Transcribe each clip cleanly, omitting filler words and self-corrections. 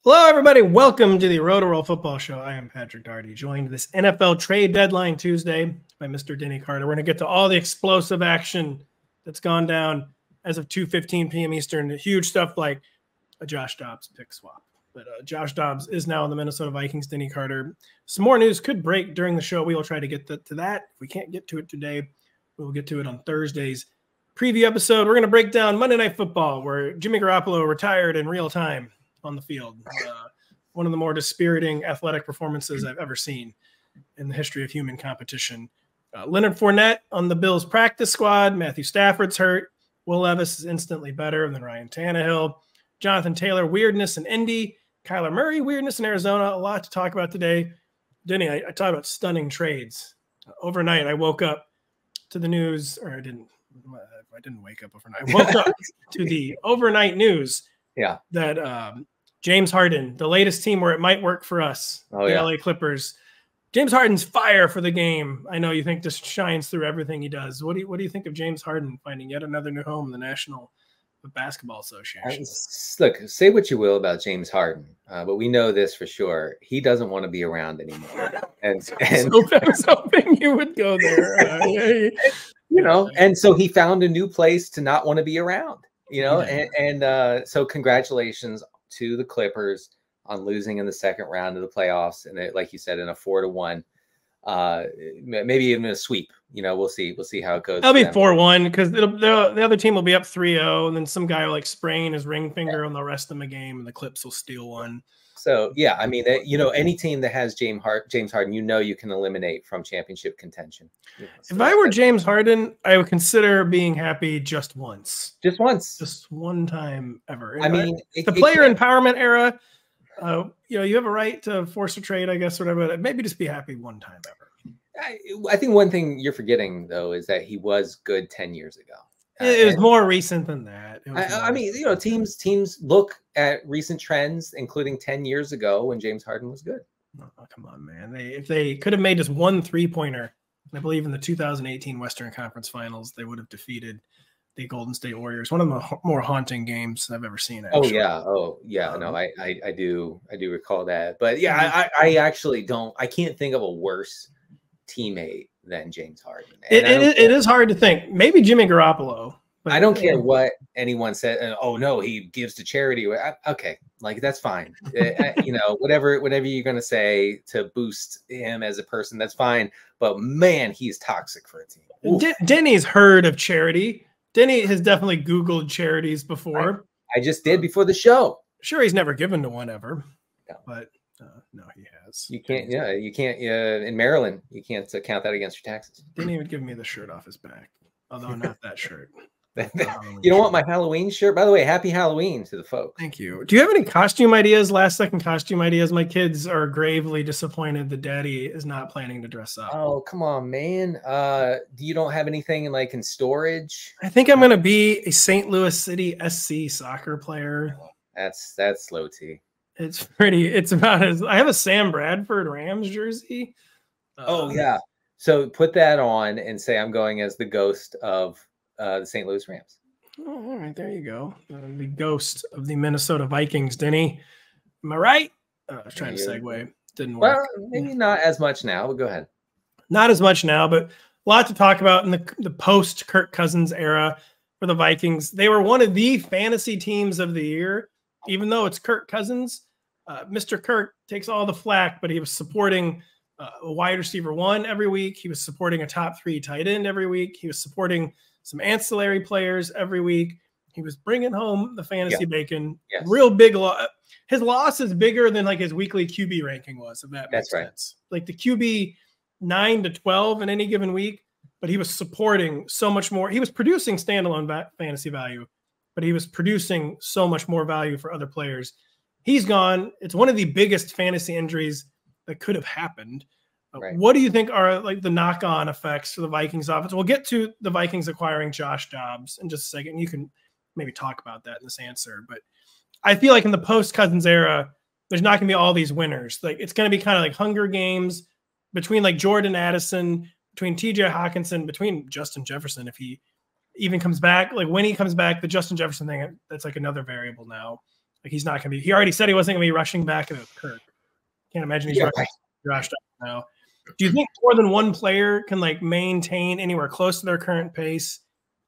Hello, everybody. Welcome to the Rotoworld Football Show. I am Patrick Daugherty, joined this NFL Trade Deadline Tuesday by Mr. Denny Carter. We're going to get to all the explosive action that's gone down as of 2:15 p.m. Eastern. Huge stuff like a Josh Dobbs pick swap. But Josh Dobbs is now in the Minnesota Vikings. Denny Carter. Some more news could break during the show. We will try to get to that. If we can't get to it today, we will get to it on Thursday's preview episode. We're going to break down Monday Night Football, where Jimmy Garoppolo retired in real time on the field. One of the more dispiriting athletic performances I've ever seen in the history of human competition. Leonard Fournette on the Bills practice squad. Matthew Stafford's hurt. Will Levis is instantly better than Ryan Tannehill. Jonathan Taylor, weirdness in Indy. Kyler Murray, weirdness in Arizona. A lot to talk about today. Denny, I talked about stunning trades. Overnight, I woke up to the news, or I didn't wake up overnight. I woke up to the overnight news that James Harden, the latest team where it might work for us, the LA Clippers. James Harden's fire for the game. I know you think this shines through everything he does. What do you think of James Harden finding yet another new home in the National Basketball Association? Look, say what you will about James Harden, but we know this for sure. He doesn't want to be around anymore. And I was hoping you would go there. And so he found a new place to not want to be around. So congratulations to the Clippers on losing in the second round of the playoffs, and like you said, in a 4-1, maybe even a sweep. We'll see how it goes. That'll be 4-1 because the other team will be up 3-0, and then some guy will sprain his ring finger, and they'll rest him a game, and the Clips will steal one. So any team that has James Harden, you can eliminate from championship contention. If I were James Harden, I would consider being happy just once. Just one time ever. The player empowerment era, you have a right to force a trade, I guess, or whatever. But maybe just be happy one time ever. I think one thing you're forgetting, though, is that he was good 10 years ago. It was more recent than that. Teams look at recent trends, including 10 years ago when James Harden was good. Oh, come on, man. If they could have made just one three-pointer, I believe in the 2018 Western Conference Finals, they would have defeated the Golden State Warriors. One of the more haunting games I've ever seen. Actually. I do recall that. But I actually don't. I can't think of a worse teammate than James Harden. It is hard to think. Maybe Jimmy Garoppolo. But I don't care what anyone said. Oh no, he gives to charity. Okay, that's fine. Whatever you're gonna say to boost him as a person, that's fine. But man, he's toxic for a team. Denny's heard of charity. Denny has definitely Googled charities before. I just did before the show. Sure, he's never given to one ever, but no, he has. You can't. Yeah, you can't. In Maryland, you can't count that against your taxes. Didn't even give me the shirt off his back, although not that shirt. You don't want my Halloween shirt? By the way, happy Halloween to the folks. Thank you. Do you have any costume ideas, last-second costume ideas? My kids are gravely disappointed that Daddy is not planning to dress up. Oh, come on, man. You don't have anything in storage? I think I'm going to be a St. Louis City SC soccer player. That's low T. It's about as I have a Sam Bradford Rams jersey. So put that on and say I'm going as the ghost of the St. Louis Rams. Oh, all right, there you go. The ghost of the Minnesota Vikings, Denny. Am I right? I was trying to segue. Didn't work. Well, maybe not as much now, but go ahead. Not as much now, but a lot to talk about in the post Kirk Cousins era for the Vikings. They were one of the fantasy teams of the year, even though it's Kirk Cousins. Mr. Kirk takes all the flack, but he was supporting a wide receiver 1 every week. He was supporting a top 3 tight end every week. He was supporting some ancillary players every week. He was bringing home the fantasy bacon. Yes. Real big loss. His loss is bigger than his weekly QB ranking was, if that makes sense. Like the QB 9 to 12 in any given week, but he was supporting so much more. He was producing standalone fantasy value, but he was producing so much more value for other players. He's gone. It's one of the biggest fantasy injuries that could have happened. What do you think are the knock-on effects for the Vikings offense? We'll get to the Vikings acquiring Josh Dobbs in just a second. You can maybe talk about that in this answer. But I feel like in the post-Cousins era, there's not going to be all these winners. It's going to be kind of like Hunger Games between Jordan Addison, between T.J. Hockenson, between Justin Jefferson, if he even comes back. When he comes back, the Justin Jefferson thing, that's another variable now. Like he's not going to be. He already said he wasn't going to be rushing back into Kirk. Can't imagine he's rushing Josh Dobbs now. Do you think more than one player can like maintain anywhere close to their current pace,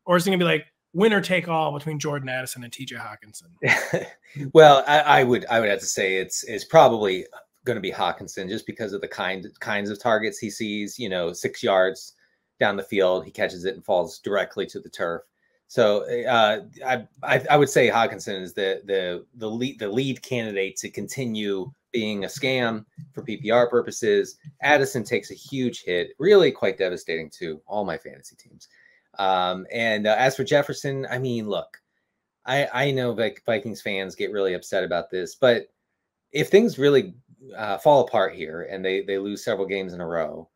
or is it going to be like winner take all between Jordan Addison and T.J. Hockenson? Well, I would have to say it's probably going to be Hockenson just because of the kinds of targets he sees. 6 yards down the field, he catches it and falls directly to the turf. So I would say Hockenson is the lead candidate to continue being a scam for PPR purposes. Addison takes a huge hit, really quite devastating to all my fantasy teams. And as for Jefferson, I mean, look, I know Vikings fans get really upset about this, but if things really fall apart here and they lose several games in a row,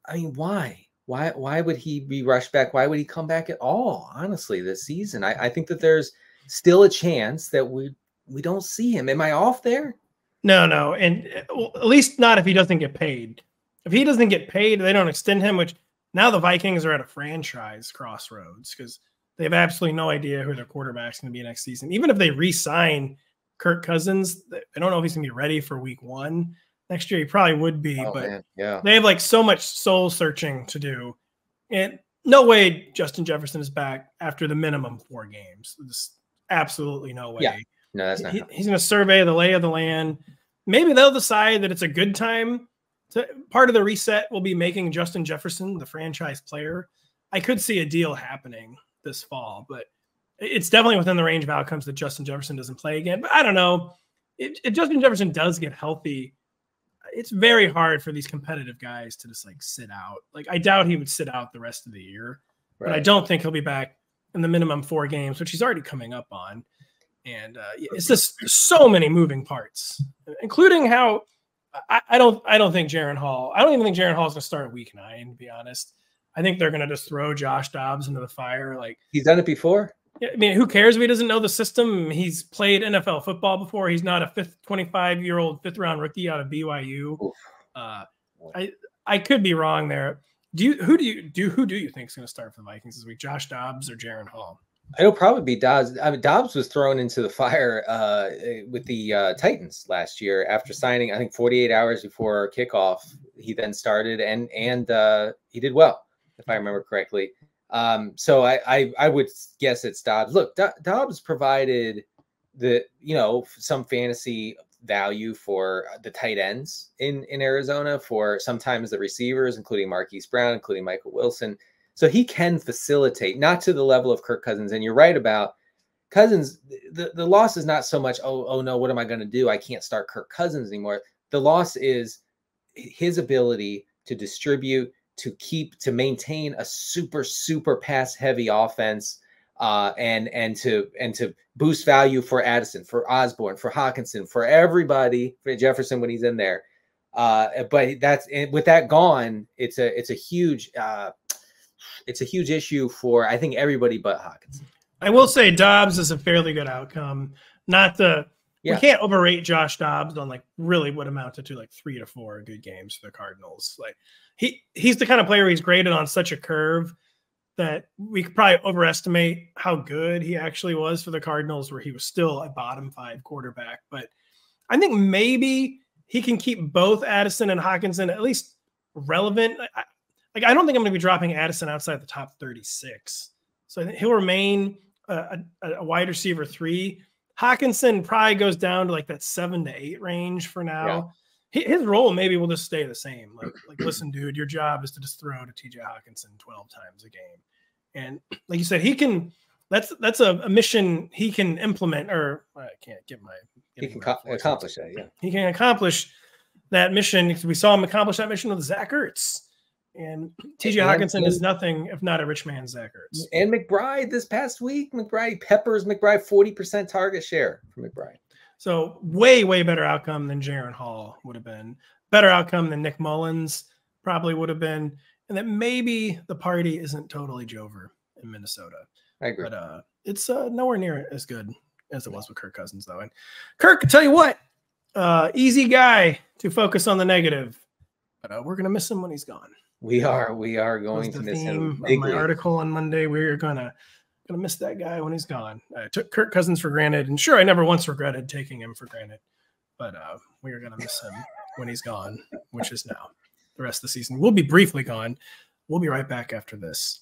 I mean, why? Why would he be rushed back? Why would he come back at all? Honestly, this season, I think that there's still a chance that we don't see him. Am I off there? No, and at least not if he doesn't get paid. If he doesn't get paid, they don't extend him. Which now the Vikings are at a franchise crossroads because they have absolutely no idea who their quarterback's going to be next season. Even if they re-sign Kirk Cousins, they don't know if he's going to be ready for Week 1. Next year, he probably would be, but they have like so much soul searching to do. And no way Justin Jefferson is back after the minimum 4 games. Just absolutely no way. Yeah. No, that's not. He's going to survey the lay of the land. Maybe they'll decide that it's a good time. Part of the reset will be making Justin Jefferson the franchise player. I could see a deal happening this fall, but it's definitely within the range of outcomes that Justin Jefferson doesn't play again. But I don't know. If Justin Jefferson does get healthy, it's very hard for these competitive guys to just like sit out. Like I doubt he would sit out the rest of the year, but I don't think he'll be back in the minimum 4 games, which he's already coming up on. And it's just so many moving parts, including how I don't think Jaren Hall. I don't even think Jaren Hall is going to start Week 9. To be honest, I think they're going to just throw Josh Dobbs into the fire. Like he's done it before. I mean, who cares if he doesn't know the system? He's played NFL football before. He's not a 25-year-old 5th-round rookie out of BYU. I could be wrong there. Who do you think is going to start for the Vikings this week? Josh Dobbs or Jaren Hall? It'll probably be Dobbs. I mean, Dobbs was thrown into the fire with the Titans last year after signing, I think, 48 hours before kickoff. He then started and he did well, if I remember correctly. So I would guess it's Dobbs. Look, Dobbs provided some fantasy value for the tight ends in Arizona, for sometimes the receivers, including Marquise Brown, including Michael Wilson. So he can facilitate, not to the level of Kirk Cousins. And you're right about Cousins. The loss is not so much, oh no, what am I going to do? I can't start Kirk Cousins anymore. The loss is his ability to distribute, to maintain a super pass heavy offense, and to boost value for Addison, for Osborne, for Hockenson, for everybody, for Jefferson when he's in there. But with that gone, it's a huge issue for, I think, everybody but Hockenson. I will say Dobbs is a fairly good outcome. We can't overrate Josh Dobbs on like really what amounted to like 3 to 4 good games for the Cardinals. Like he's the kind of player he's graded on such a curve that we could probably overestimate how good he actually was for the Cardinals, where he was still a bottom 5 quarterback. But I think maybe he can keep both Addison and Hockenson at least relevant. I don't think I'm going to be dropping Addison outside the top 36. So I think he'll remain a wide receiver 3. Hockenson probably goes down to like that 7 to 8 range for now. Yeah. His role maybe will just stay the same. Like, listen, dude, your job is to just throw to T.J. Hockenson 12 times a game. And like you said, he can. That's a mission he can implement, or I can't get my. He can accomplish that. Yeah, he can accomplish that mission. We saw him accomplish that mission with Zach Ertz. And T.J. Hockenson is nothing if not a rich man Zach Ertz. And McBride this past week, peppers McBride 40% target share for McBride. So way better outcome than Jaren Hall would have been. Better outcome than Nick Mullins probably would have been. And that maybe the party isn't totally Jover in Minnesota. I agree. But it's nowhere near as good as it was with Kirk Cousins, though. And Kirk, tell you what, easy guy to focus on the negative. But we're going to miss him when he's gone. We are going to miss him. My article on Monday, we're gonna Gonna miss that guy when he's gone. I took Kirk Cousins for granted, and sure, I never once regretted taking him for granted. But we are gonna miss him when he's gone, which is now. The rest of the season. We'll be briefly gone. We'll be right back after this.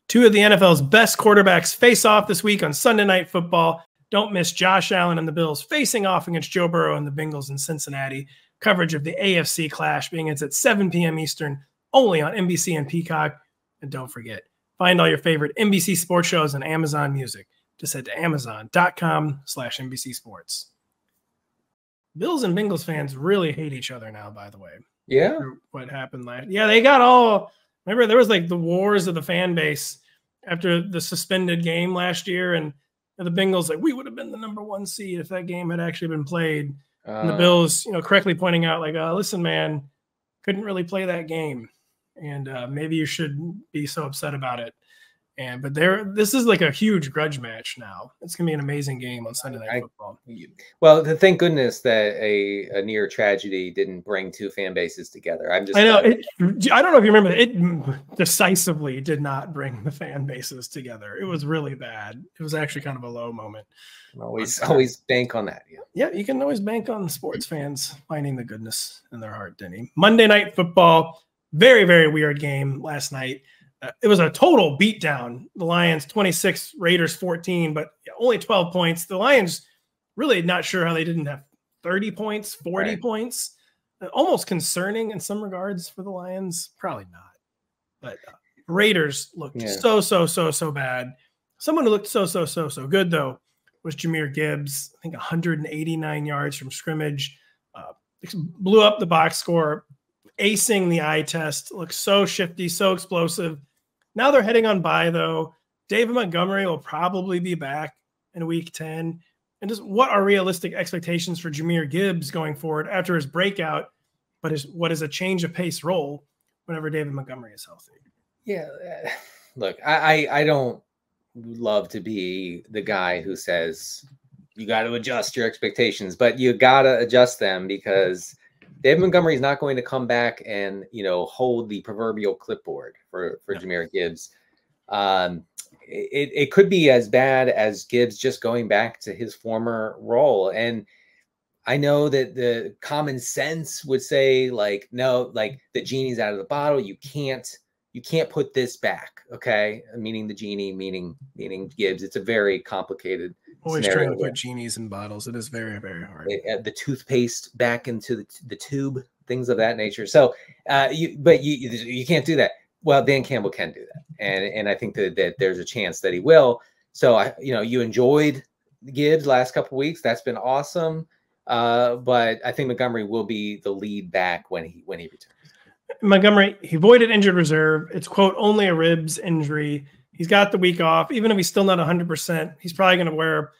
Two of the NFL's best quarterbacks face off this week on Sunday Night Football. Don't miss Josh Allen and the Bills facing off against Joe Burrow and the Bengals in Cincinnati. Coverage of the AFC clash begins at 7 p.m. Eastern, only on NBC and Peacock. And don't forget, find all your favorite NBC sports shows on Amazon Music. Just head to amazon.com/NBC Sports. Bills and Bengals fans really hate each other now, by the way. Yeah. What happened last? Yeah, they got all. Remember, there was like the wars of the fan base after the suspended game last year, and the Bengals like, we would have been the #1 seed if that game had actually been played. And the Bills, correctly pointing out like, listen, man, couldn't really play that game, and maybe you shouldn't be so upset about it. But this is like a huge grudge match now. It's gonna be an amazing game on Sunday Night Football. Well, thank goodness that a near tragedy didn't bring two fan bases together. I know. I don't know if you remember, it decisively did not bring the fan bases together. It was really bad. It was actually kind of a low moment. Always bank on that. Yeah, you can always bank on sports fans finding the goodness in their heart, Denny. Monday Night Football, very, very weird game last night. It was a total beatdown. The Lions 26, Raiders 14, but only 12 points. The Lions really not sure how they didn't have 30 points, 40 points. Almost concerning in some regards for the Lions. Probably not. But Raiders looked so bad. Someone who looked so good, though, was Jahmyr Gibbs. I think 189 yards from scrimmage. Blew up the box score. Acing the eye test. Looks so shifty, so explosive. Now they're heading on bye, though. David Montgomery will probably be back in week 10. And just what are realistic expectations for Jahmyr Gibbs going forward after his breakout, but what is a change of pace role whenever David Montgomery is healthy? Yeah. Look, I don't love to be the guy who says you got to adjust your expectations, but you got to adjust them because David Montgomery is not going to come back and, hold the proverbial clipboard for Jahmyr Gibbs. It could be as bad as Gibbs just going back to his former role. And I know that the common sense would say like, no, like the genie's out of the bottle. You can't put this back. Okay. Meaning the genie, meaning Gibbs. It's a very complicated Always trying to put genies in bottles. It is very, very hard. The toothpaste back into the tube, things of that nature. So, you can't do that. Well, Dan Campbell can do that, and I think that there's a chance that he will. So, you enjoyed Gibbs last couple of weeks. That's been awesome. But I think Montgomery will be the lead back when he returns. Montgomery, he voided injured reserve. It's quote only a ribs injury. He's got the week off. Even if he's still not 100%, he's probably going to wear,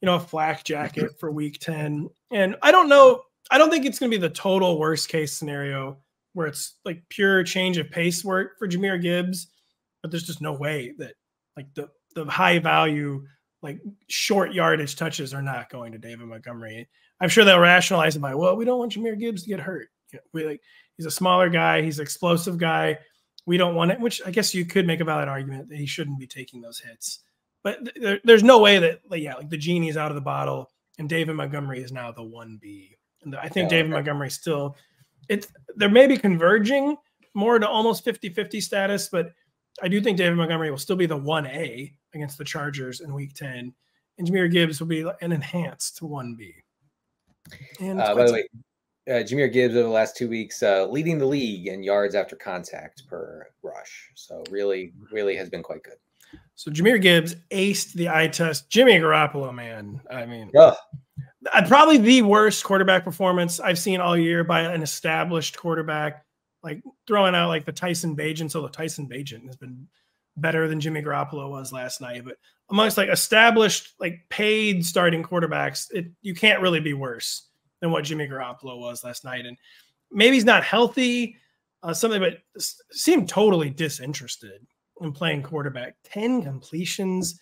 a flak jacket for week 10. And I don't know. I don't think it's going to be the total worst case scenario where it's like pure change of pace work for Jahmyr Gibbs. But there's just no way that like the high value, like short yardage touches are not going to David Montgomery. I'm sure they'll rationalize it by, well, we don't want Jahmyr Gibbs to get hurt. He's a smaller guy. He's an explosive guy. We don't want it, which I guess you could make a valid argument that he shouldn't be taking those hits. But there's no way that, like the genie's out of the bottle and David Montgomery is now the 1B. And I think David Montgomery still, they're maybe converging more to almost 50-50 status, but I do think David Montgomery will still be the 1A against the Chargers in week 10. And Jahmyr Gibbs will be an enhanced 1B. And by the way, Jahmyr Gibbs over the last 2 weeks, leading the league in yards after contact per rush. So really, really has been quite good. So Jahmyr Gibbs aced the eye test. Jimmy Garoppolo, man. I mean, probably the worst quarterback performance I've seen all year by an established quarterback, like throwing out like the Tyson Bagent. So the Tyson Bagent has been better than Jimmy Garoppolo was last night. But amongst like established, like paid starting quarterbacks, you can't really be worse than what Jimmy Garoppolo was last night. And maybe he's not healthy, but seemed totally disinterested in playing quarterback. 10 completions,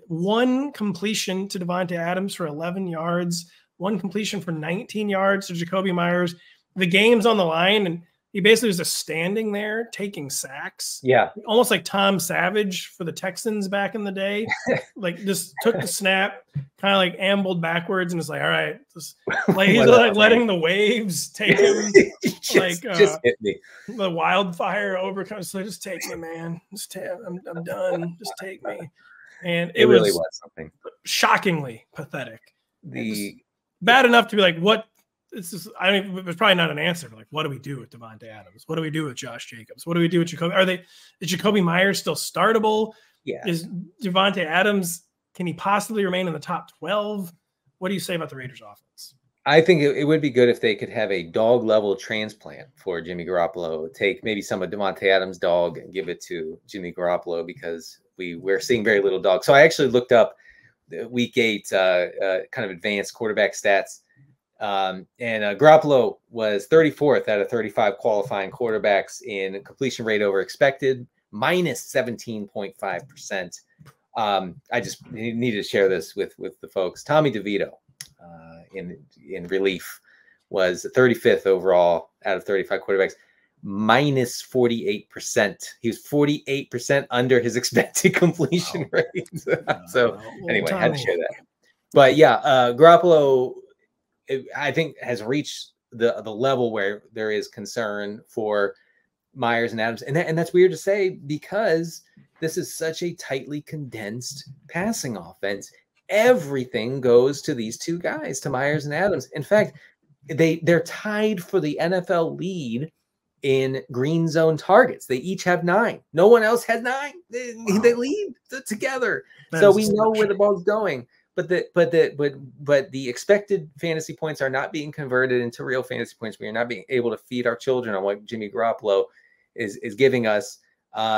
1 completion to Davante Adams for 11 yards, 1 completion for 19 yards to Jacoby Myers. The game's on the line, and he basically was just standing there taking sacks. Yeah. Almost like Tom Savage for the Texans back in the day. Like just took the snap, kind of like ambled backwards and was like, all right, just like he's like letting the waves take him. just hit me. The wildfire overcomes. So just take me, man. I'm done. Just take me. And it really was something shockingly pathetic. Bad enough to be like, what? It's just, I mean, it was probably not an answer. Like, what do we do with Davante Adams? What do we do with Josh Jacobs? What do we do with Jacoby? Is Jacoby Myers still startable? Yeah. Is Davante Adams, can he possibly remain in the top 12? What do you say about the Raiders offense? I think it would be good if they could have a dog level transplant for Jimmy Garoppolo. Take maybe some of Davante Adams' dog and give it to Jimmy Garoppolo, because we're seeing very little dog. So I actually looked up the week 8 kind of advanced quarterback stats. And Garoppolo was 34th out of 35 qualifying quarterbacks in completion rate over expected, minus 17.5%. I just needed to share this with the folks. Tommy DeVito in relief was 35th overall out of 35 quarterbacks, minus 48%. He was 48% under his expected completion rate. So anyway, I had to share that. But yeah, Garoppolo, I think, has reached the level where there is concern for Myers and Adams. And that's weird to say, because this is such a tightly condensed passing offense. Everything goes to these two guys, to Myers and Adams. In fact, they're tied for the NFL lead in green zone targets. They each have 9. No one else has 9. They lead together. So we know where the ball's going. But the expected fantasy points are not being converted into real fantasy points. We are not being able to feed our children on what Jimmy Garoppolo is giving us.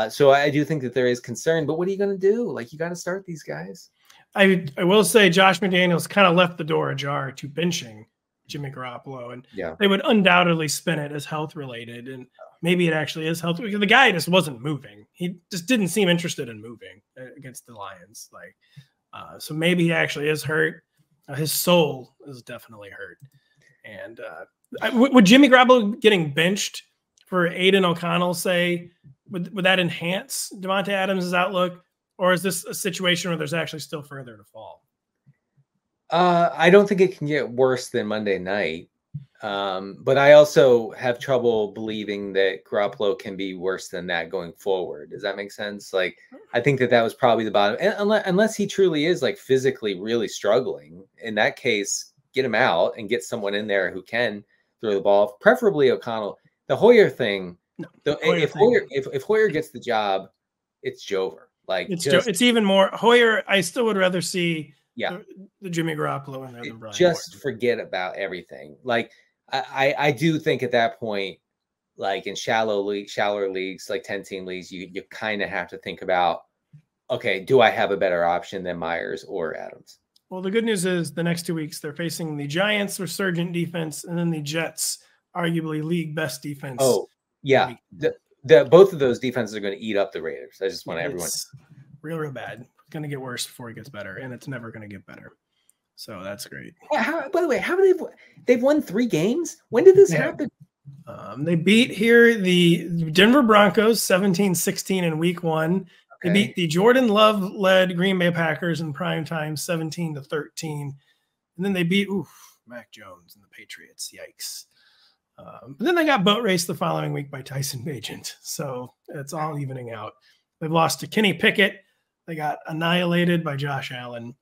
So I do think that there is concern. But what are you going to do? Like, you got to start these guys. I will say Josh McDaniels kind of left the door ajar to benching Jimmy Garoppolo, and they would undoubtedly spin it as health related, and maybe it actually is health because the guy just wasn't moving. He just didn't seem interested in moving against the Lions. So maybe he actually is hurt. His soul is definitely hurt. And would Jimmy Garoppolo getting benched for Aiden O'Connell, say, would that enhance Davante Adams' outlook? Or is this a situation where there's actually still further to fall? I don't think it can get worse than Monday night. But I also have trouble believing that Garoppolo can be worse than that going forward. Does that make sense? Like, I think that was probably the bottom. And unless he truly is like physically really struggling, in that case, get him out and get someone in there who can throw the ball, preferably O'Connell. The Hoyer thing, if Hoyer gets the job, it's Jover. Like, it's even more Hoyer. I still would rather see the Jimmy Garoppolo in there than Brian. Just forget about everything. Like, I do think at that point, like in shallower leagues, like 10-team leagues, you kind of have to think about, okay, do I have a better option than Myers or Adams? Well, the good news is the next 2 weeks they're facing the Giants' resurgent defense, and then the Jets, arguably league best defense. Oh yeah, both of those defenses are going to eat up the Raiders. I just want everyone real bad. It's going to get worse before it gets better, and it's never going to get better. So that's great. By the way, how they've won 3 games? When did this happen? They beat here the Denver Broncos 17-16 in week 1. Okay. They beat the Jordan Love-led Green Bay Packers in prime time 17-13. And then they beat Mac Jones and the Patriots. Yikes. But then they got boat raced the following week by Tyson Bagent. So it's all evening out. They've lost to Kenny Pickett. They got annihilated by Josh Allen.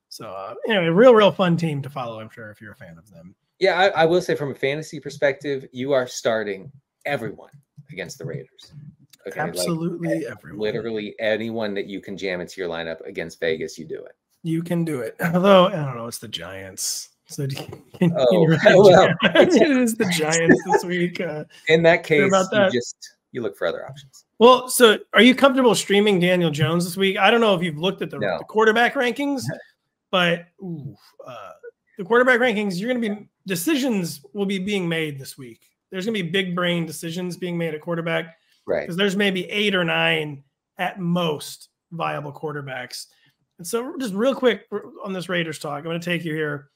So anyway, real fun team to follow, I'm sure, if you're a fan of them. Yeah, I will say from a fantasy perspective, you are starting everyone against the Raiders. Okay? Absolutely, like, everyone. Literally anyone that you can jam into your lineup against Vegas, you do it. You can do it. Although, I don't know, it's the Giants. So it is the Giants this week. In that case, you look for other options. Well, so are you comfortable streaming Daniel Jones this week? I don't know if you've looked at the quarterback rankings, but the quarterback rankings, decisions will be being made this week. There's going to be big brain decisions being made at quarterback. Right. Because there's maybe 8 or 9 at most viable quarterbacks. And so just real quick on this Raiders talk, I'm going to take you here.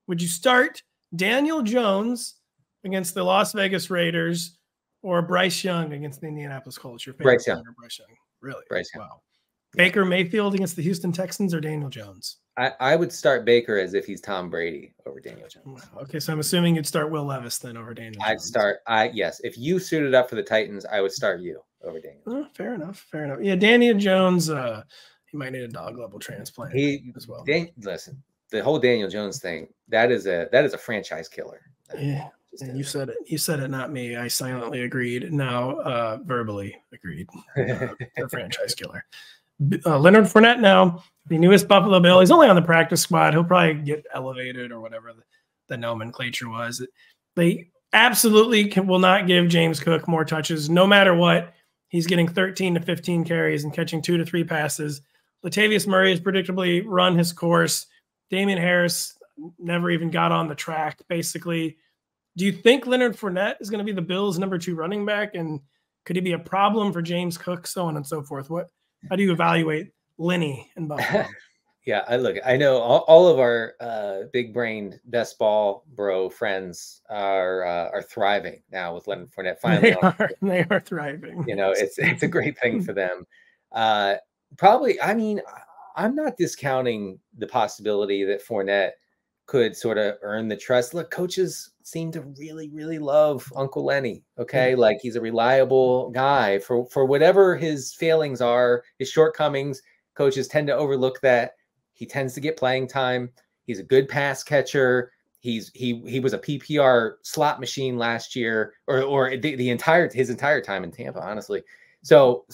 Would you start Daniel Jones against the Las Vegas Raiders or Bryce Young against the Indianapolis Colts? Your favorite Bryce Young. Bryce Young. Really? Bryce Young. Wow. Baker Mayfield against the Houston Texans or Daniel Jones? I would start Baker as if he's Tom Brady over Daniel Jones. Okay, so I'm assuming you'd start Will Levis then over Daniel Jones. Yes. If you suited up for the Titans, I would start you over Daniel Jones. Fair enough. Yeah, Daniel Jones, he might need a dog level transplant as well. Listen, the whole Daniel Jones thing, that is a franchise killer. Yeah. And you said it. You said it, not me. I silently agreed. Now verbally agreed. The franchise killer. Leonard Fournette now, the newest Buffalo Bill. He's only on the practice squad. He'll probably get elevated or whatever the nomenclature was. They absolutely will not give James Cook more touches, no matter what. He's getting 13 to 15 carries and catching 2 to 3 passes. Latavius Murray has predictably run his course. Damian Harris never even got on the track, basically. Do you think Leonard Fournette is going to be the Bills' number 2 running back? And could he be a problem for James Cook, so on and so forth? How do you evaluate Lenny in Buffalo? Yeah, I know all of our big-brained best ball bro friends are thriving now with Leonard Fournette. Finally, they are thriving. You know, it's a great thing for them. Probably, I mean, I'm not discounting the possibility that Fournette could sort of earn the trust. Look, coaches seem to really, really love Uncle Lenny. Okay. Like he's a reliable guy for whatever his failings are, his shortcomings. Coaches tend to overlook that. He tends to get playing time. He's a good pass catcher. He was a PPR slot machine last year or his entire time in Tampa, honestly. So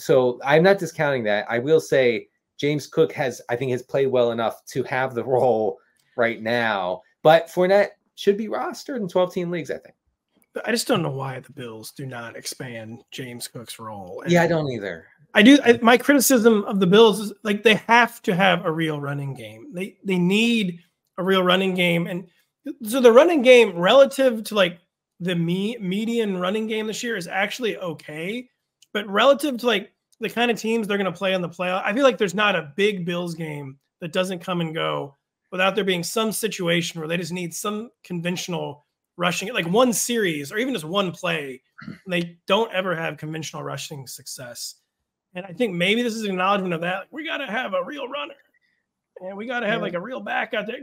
I'm not discounting that. I will say James Cook has played well enough to have the role right now, but Fournette should be rostered in 12-team leagues, I think. I just don't know why the Bills do not expand James Cook's role. Yeah, I don't either. My criticism of the Bills is like they have to have a real running game. They need a real running game. And so the running game relative to like the median running game this year is actually okay. But relative to like the kind of teams they're going to play in the playoff, I feel like there's not a big Bills game that doesn't come and go without there being some situation where they just need some conventional rushing, like one series or even just one play. They don't ever have conventional rushing success. And I think maybe this is an acknowledgement of that. Like, we got to have a real runner and we got to have like a real back out there.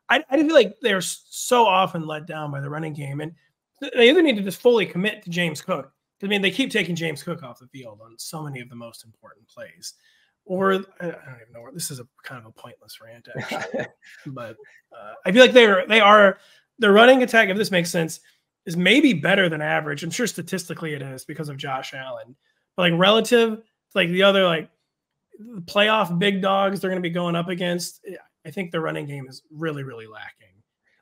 I feel like they're so often let down by the running game. And they either need to just fully commit to James Cook. I mean, they keep taking James Cook off the field on so many of the most important plays. Or I don't even know where this is a kind of a pointless rant, actually. But I feel like their running attack, if this makes sense, is maybe better than average. I'm sure statistically it is because of Josh Allen. But like relative to like the other like playoff big dogs they're going to be going up against, I think the running game is really, really lacking.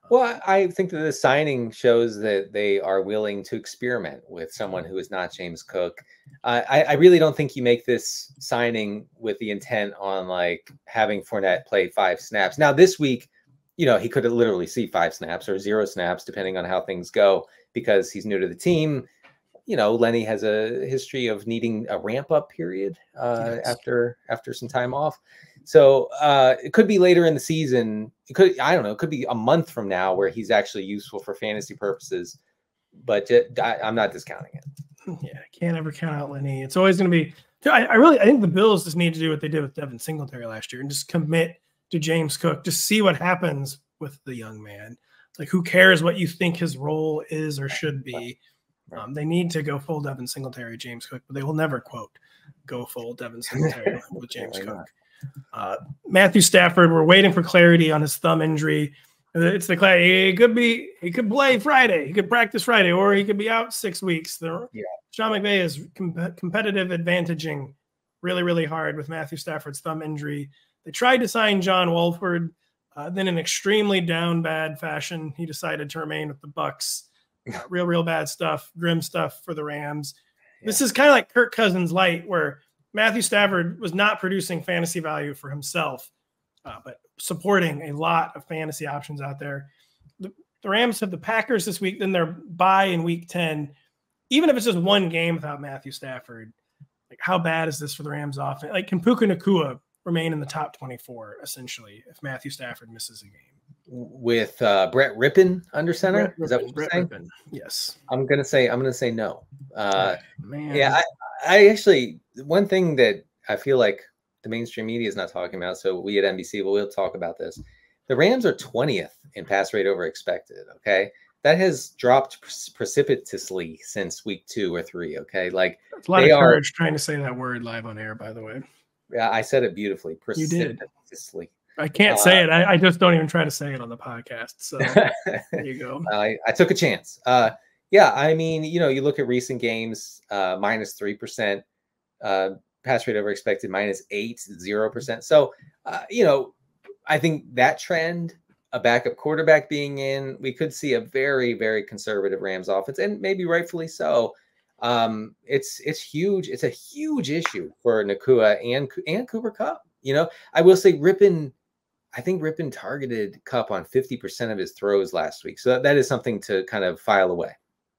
Well, I think that the signing shows that they are willing to experiment with someone who is not James Cook. I really don't think you make this signing with the intent on like having Fournette play 5 snaps. Now this week, you know, he could literally see 5 snaps or 0 snaps, depending on how things go, because he's new to the team. You know, Lenny has a history of needing a ramp up period after some time off. So it could be later in the season. It could be a month from now where he's actually useful for fantasy purposes, but I'm not discounting it. Yeah, I can't ever count out Lenny. It's always going to be, I think the Bills just need to do what they did with Devin Singletary last year and just commit to James Cook. Just see what happens with the young man. Like, who cares what you think his role is or should be? They need to go full Devin Singletary, James Cook, but they will never quote go full Devin Singletary with James Cook. Matthew Stafford, we're waiting for clarity on his thumb injury. It's the he could play Friday, he could practice Friday, or he could be out 6 weeks. Sean McVay is competitive advantaging really, really hard with Matthew Stafford's thumb injury. They tried to sign John Wolford, then in extremely down bad fashion, he decided to remain with the Bucs. Real bad stuff, grim stuff for the Rams. Yeah. This is kind of like Kirk Cousins light, where Matthew Stafford was not producing fantasy value for himself, but supporting a lot of fantasy options out there. The Rams have the Packers this week, then they're bye in week 10. Even if it's just one game without Matthew Stafford, like how bad is this for the Rams offense? Like, can Puka Nacua remain in the top 24, essentially, if Matthew Stafford misses a game? with Brett Rippon under center. Is that what you're saying? Rippon. Yes. I'm gonna say no. Man. Yeah, I actually, one thing that I feel like the mainstream media is not talking about, so we at NBC, but we'll talk about this. The Rams are 20th in pass rate over expected. Okay, that has dropped precipitously since week 2 or 3. Okay, like it's a lot of courage trying to say that word live on air. By the way, yeah, I said it beautifully. You did. Precipitously. I can't say it. I just don't even try to say it on the podcast. So there you go. I took a chance. Yeah, I mean, you look at recent games, minus 3%, pass rate over expected, minus 0%. So, I think that trend, a backup quarterback being in, we could see a very, very conservative Rams offense, and maybe rightfully so. It's huge. It's a huge issue for Nacua and Cooper Kupp. I will say I think Rippon targeted Kupp on 50% of his throws last week. So that is something to kind of file away.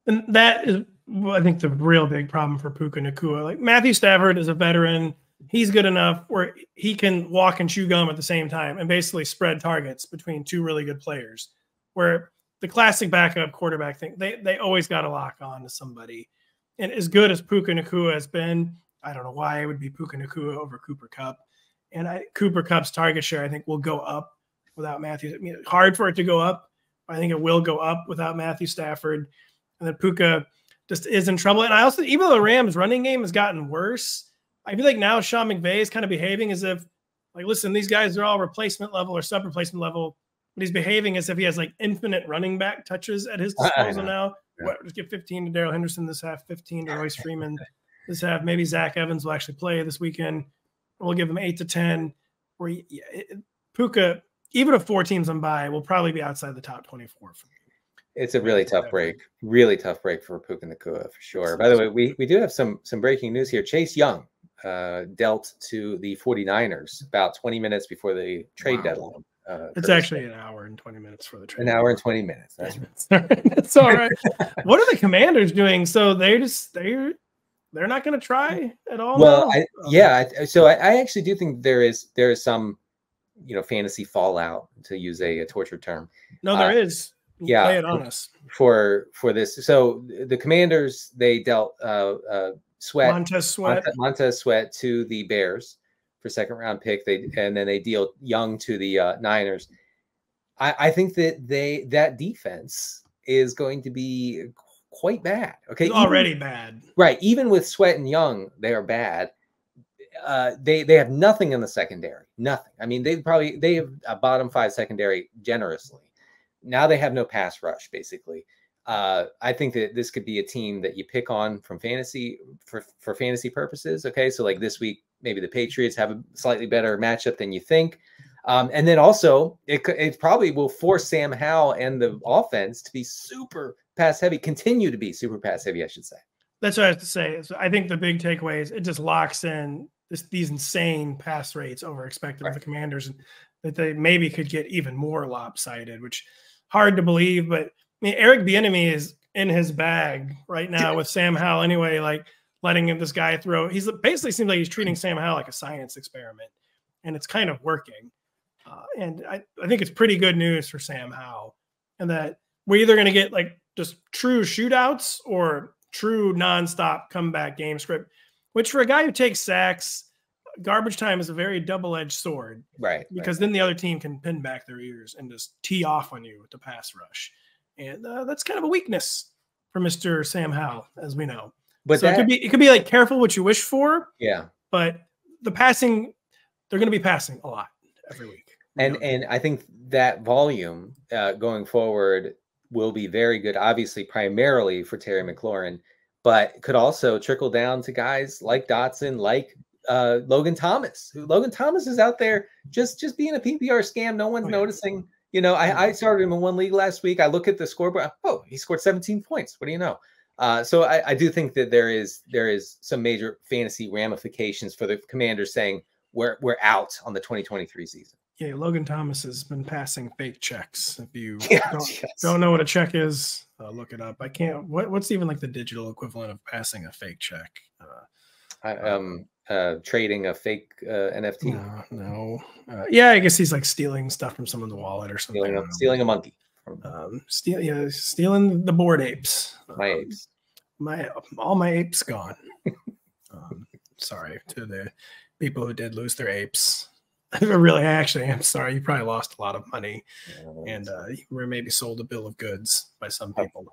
And that is, I think, the real big problem for Puka Nacua. Like Matthew Stafford is a veteran. He's good enough where he can walk and chew gum at the same time and basically spread targets between two really good players. Where the classic backup quarterback thing, they always got to lock on to somebody. And as good as Puka Nacua has been, I don't know why it would be Puka Nacua over Cooper Kupp. And Cooper Kupp's target share, I think, will go up without Matthew. I mean, it's hard for it to go up. I think it will go up without Matthew Stafford. And then Puka just is in trouble. And I also, even though the Rams' running game has gotten worse, I feel like now Sean McVay is kind of behaving as if, like, listen, these guys are all replacement level or sub-replacement level, but he's behaving as if he has, like, infinite running back touches at his disposal now. Yeah. What, just give 15 to Darrell Henderson this half, 15 to Royce Freeman this half. Maybe Zach Evans will actually play this weekend. We'll give him 8 to 10. Where Puka, even if 4 teams on bye, will probably be outside the top 24 for me. It's a really tough break. Really tough break for Puka Nacua for sure. By the way, we do have some breaking news here. Chase Young dealt to the 49ers about 20 minutes before the trade deadline. It's actually an hour and 20 minutes for the trade. An hour and 20 minutes. That's right. That's all right. What are the Commanders doing? So they're not going to try at all. Well, so I actually do think there is some, fantasy fallout, to use a torture term. No, there is. Yeah, lay it on us for this. So the Commanders, they dealt Montez Sweat to the Bears for 2nd round pick. And then they deal Young to the Niners. I think that defense is going to be quite bad. Okay, it's already bad. Right. Even with Sweat and Young, they are bad. They have nothing in the secondary. Nothing. I mean, they have a bottom 5 secondary generously. Now they have no pass rush, basically. I think that this could be a team that you pick on from fantasy for fantasy purposes. Okay, so like this week, maybe the Patriots have a slightly better matchup than you think. And then also it probably will force Sam Howell and the offense to be super pass heavy, continue to be super pass heavy, I should say. That's what I have to say. So I think the big takeaway is it just locks in these insane pass rates over expected of the Commanders, and that they maybe could get even more lopsided, which hard to believe. But I mean, Eric Bieniemy is in his bag right now with Sam Howell anyway, like letting this guy throw. He's basically seems like he's treating Sam Howell like a science experiment, and it's kind of working. And I think it's pretty good news for Sam Howell, and that we're either going to get like just true shootouts or true nonstop comeback game script, which for a guy who takes sacks, garbage time is a very double-edged sword. Right. Because then the other team can pin back their ears and just tee off on you with the pass rush. And that's kind of a weakness for Mr. Sam Howell, as we know. But so it could be like careful what you wish for. Yeah. But the passing, they're going to be passing a lot every week. And I think that volume going forward will be very good, obviously, primarily for Terry McLaurin, but could also trickle down to guys like Dotson, like Logan Thomas. Logan Thomas is out there just being a PPR scam. No one's noticing. I started him in one league last week. I look at the scoreboard. Oh, he scored 17 points. What do you know? So I do think that there is some major fantasy ramifications for the Commanders saying we're out on the 2023 season. Yeah, Logan Thomas has been passing fake checks. If you don't know what a check is, look it up. I can't. What's even like the digital equivalent of passing a fake check? trading a fake NFT? No. Yeah, I guess he's like stealing stuff from someone's wallet or something. Stealing a monkey. Stealing the bored apes. My apes. All my apes gone. Sorry to the people who did lose their apes. Really, I actually am sorry. You probably lost a lot of money, and you were maybe sold a bill of goods by some people.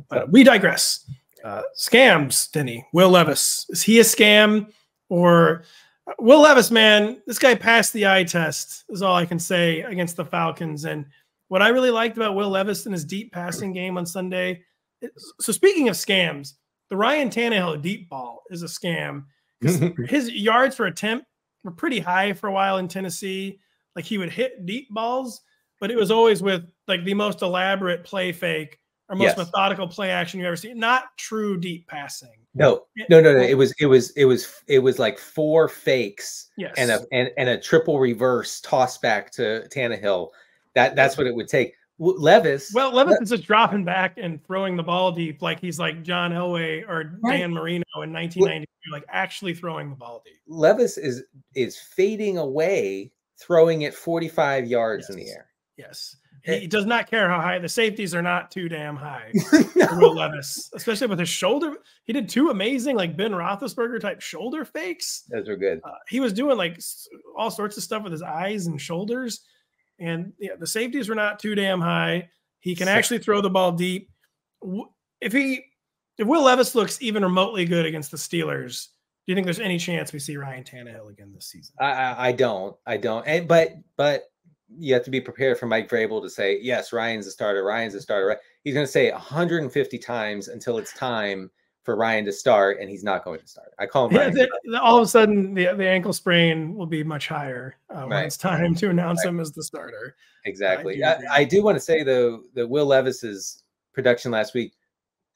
But we digress. Scams, Denny. Will Levis. Is he a scam? Or Will Levis, man, this guy passed the eye test is all I can say against the Falcons. And what I really liked about Will Levis in his deep passing game on Sunday. So speaking of scams, the Ryan Tannehill deep ball is a scam. His yards per attempt were pretty high for a while in Tennessee. Like he would hit deep balls, but it was always with like the most elaborate play fake or most methodical play action you ever see. Not true deep passing. No. It was like 4 fakes and a triple reverse toss back to Tannehill. That's what it would take. Levis is just dropping back and throwing the ball deep like he's like John Elway or Dan Marino in 1992, like actually throwing the ball deep. Levis is fading away, throwing it 45 yards in the air. Yes. He does not care how high. The safeties are not too damn high for Will Levis, especially with his shoulder. He did 2 amazing, like Ben Roethlisberger type shoulder fakes. Those are good. He was doing like all sorts of stuff with his eyes and shoulders. And the safeties were not too damn high. He can actually throw the ball deep. If Will Levis looks even remotely good against the Steelers, do you think there's any chance we see Ryan Tannehill again this season? I don't. And but you have to be prepared for Mike Vrabel to say, yes, Ryan's a starter. Ryan's a starter. He's going to say 150 times until it's time for Ryan to start, and he's not going to start. I call him Ryan. All of a sudden, the ankle sprain will be much higher when it's time to announce him as the starter. Exactly. I do want to say, though, that Will Levis's production last week,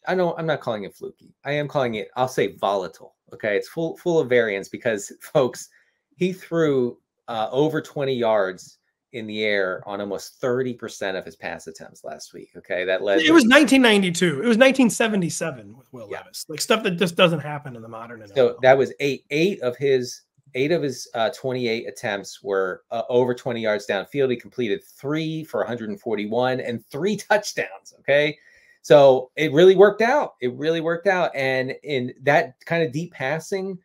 I'm not calling it fluky. I am calling it, I'll say volatile. Okay, it's full of variance because, folks, he threw over 20 yards in the air on almost 30% of his pass attempts last week. Okay, that led. It was 1992. It was 1977 with Will Levis, like stuff that just doesn't happen in the modern NFL. So that was eight of his 28 attempts were over 20 yards downfield. He completed 3 for 141 and 3 touchdowns. Okay, so it really worked out. And in that kind of deep passing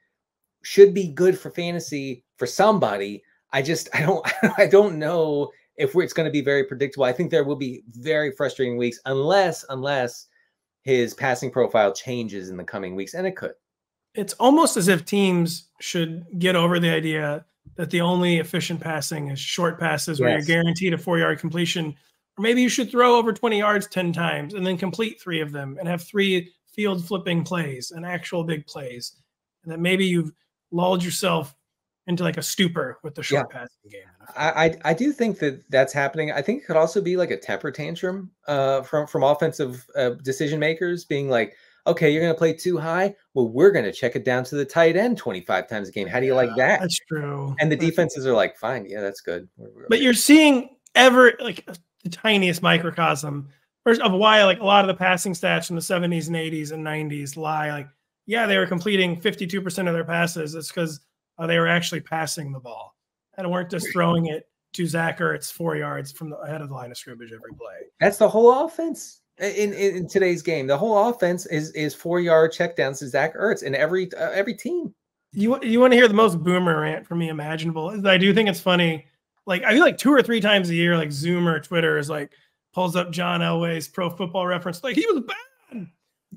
should be good for fantasy for somebody. I don't know if it's going to be very predictable. I think there will be very frustrating weeks unless his passing profile changes in the coming weeks, and it could. It's almost as if teams should get over the idea that the only efficient passing is short passes where you're guaranteed a 4-yard completion. Or maybe you should throw over 20 yards 10 times and then complete 3 of them and have 3 field flipping plays and actual big plays. And that maybe you've lulled yourself into like a stupor with the short passing game. I do think that's happening. I think it could also be like a temper tantrum from offensive decision makers being like, okay, you're going to play too high. Well, we're going to check it down to the tight end 25 times a game. How do you like that? That's true. And the defenses are like, fine, yeah, that's good. But you're seeing the tiniest microcosm of why like a lot of the passing stats from the 70s and 80s and 90s lie. Like, yeah, they were completing 52% of their passes. It's because they were actually passing the ball and weren't just throwing it to Zach Ertz 4 yards from the ahead of the line of scrimmage every play. That's the whole offense in today's game. The whole offense is 4-yard checkdowns to Zach Ertz in every team. You want to hear the most boomer rant for me imaginable? I do think it's funny. Like I feel like 2 or 3 times a year, like Zoom or Twitter is like pulls up John Elway's Pro Football Reference. Like he was bad.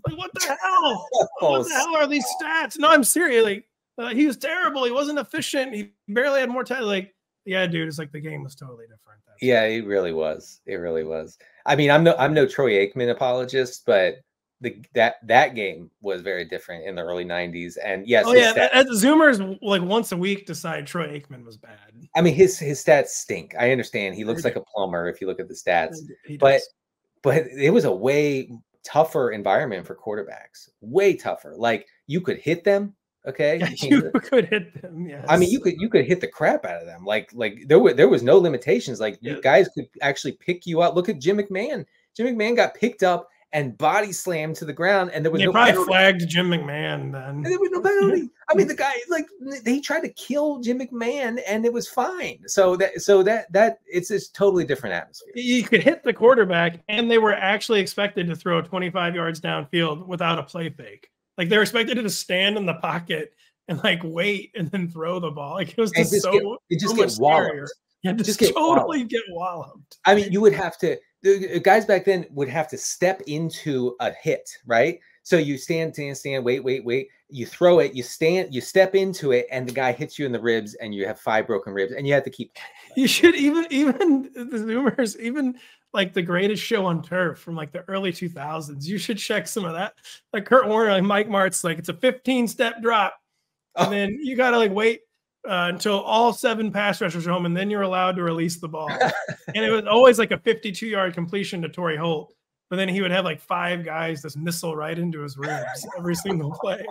Like what the hell? What the hell are these stats? No, I'm serious. Like. He was terrible. He wasn't efficient. He barely had more time. Like, yeah, dude, it's like the game was totally different. Yeah, it really was. It really was. I mean, I'm no Troy Aikman apologist, but that game was very different in the early 90s. And yes, Zoomers like once a week decide Troy Aikman was bad. I mean, his stats stink. I understand. He looks like a plumber if you look at the stats. But it was a way tougher environment for quarterbacks. Way tougher. Like you could hit them. Okay, you could hit them. Yes. I mean, you could hit the crap out of them. Like there was no limitations. Like you guys could actually pick you up. Look at Jim McMahon. Jim McMahon got picked up and body slammed to the ground, and there was they no probably penalty. Flagged Jim McMahon then. And there was no penalty. I mean, the guy, like, they tried to kill Jim McMahon, and it was fine. So that it's this totally different atmosphere. You could hit the quarterback, and they were actually expected to throw 25 yards downfield without a play fake. Like, they were expected to stand in the pocket and like wait and then throw the ball. Like, it was just so get walloped. Yeah, just get totally get walloped. I mean, you would have to. The guys back then would have to step into a hit, right? So you stand, wait. You throw it, you step into it, and the guy hits you in the ribs, and you have 5 broken ribs, and you have to keep. You should even the Zoomers, even like the Greatest Show on Turf from like the early 2000s. You should check some of that. Like Kurt Warner, like Mike Martz, like it's a 15-step drop, and then you got to like wait until all 7 pass rushers are home, and then you're allowed to release the ball. And it was always like a 52-yard completion to Torrey Holt. But then he would have like 5 guys just missile right into his ribs every single play.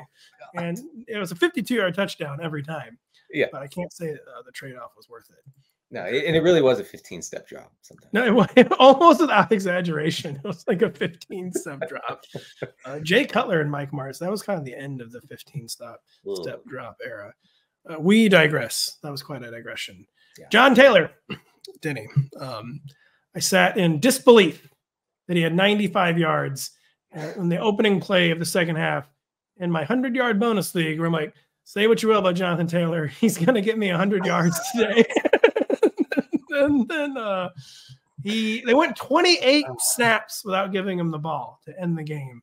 And it was a 52-yard touchdown every time. Yeah. But I can't say the trade-off was worth it. No, and it really was a 15-step drop sometimes. No, it almost without exaggeration. It was like a 15-step drop. Jay Cutler and Mike Martz, that was kind of the end of the 15-step drop era. We digress. That was quite a digression. Yeah. John Taylor, Denny. I sat in disbelief that he had 95 yards in the opening play of the second half in my 100-yard bonus league, where I'm like, say what you will about Jonathan Taylor, he's going to get me 100 yards today. And then they went 28 snaps without giving him the ball to end the game.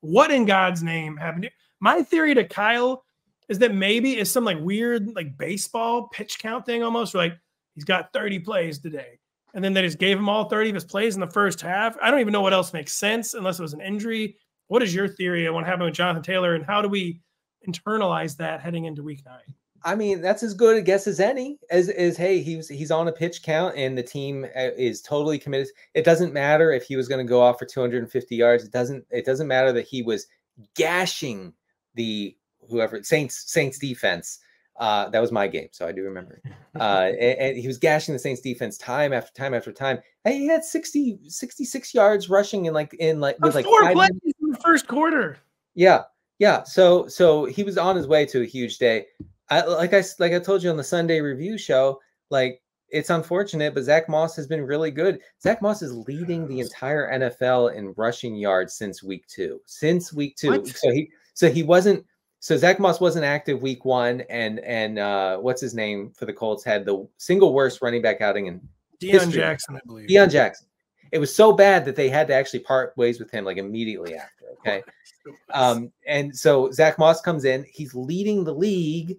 What in God's name happened? My theory to Kyle is that maybe it's some like weird like baseball pitch count thing almost, like he's got 30 plays today. And then they just gave him all 30 of his plays in the first half. I don't even know what else makes sense unless it was an injury. What is your theory on what happened with Jonathan Taylor, and how do we internalize that heading into week 9? I mean, that's as good a guess as any. As hey, he's on a pitch count, and the team is totally committed. It doesn't matter if he was going to go off for 250 yards. It doesn't matter that he was gashing the Saints defense. That was my game, so I do remember. And he was gashing the Saints defense time after time after time. Hey, he had 66 yards rushing with like 4 plays in the first quarter. Yeah. So he was on his way to a huge day. Like I told you on the Sunday review show, like, it's unfortunate, but Zach Moss has been really good. Zach Moss is leading the entire NFL in rushing yards since week 2. What? So Zach Moss wasn't active week 1, and what's his name for the Colts had the single worst running back outing in history. Jackson, I believe. Deion Jackson. It was so bad that they had to actually part ways with him like immediately after. Okay. And so Zach Moss comes in, he's leading the league,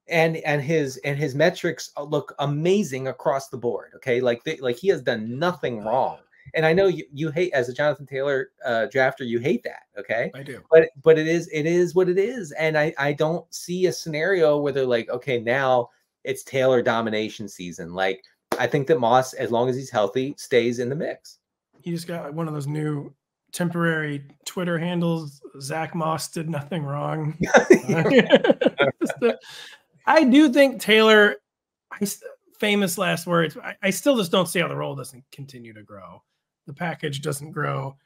and his metrics look amazing across the board. Okay. Like he has done nothing wrong. And I know you hate, as a Jonathan Taylor drafter, you hate that. Okay. I do. But it is what it is. And I don't see a scenario where they're like, okay, now it's Taylor domination season. Like, I think that Moss, as long as he's healthy, stays in the mix. He just got one of those new temporary Twitter handles. Zach Moss did nothing wrong. I do think Taylor, famous last words, I still just don't see how the role doesn't continue to grow. The package doesn't grow.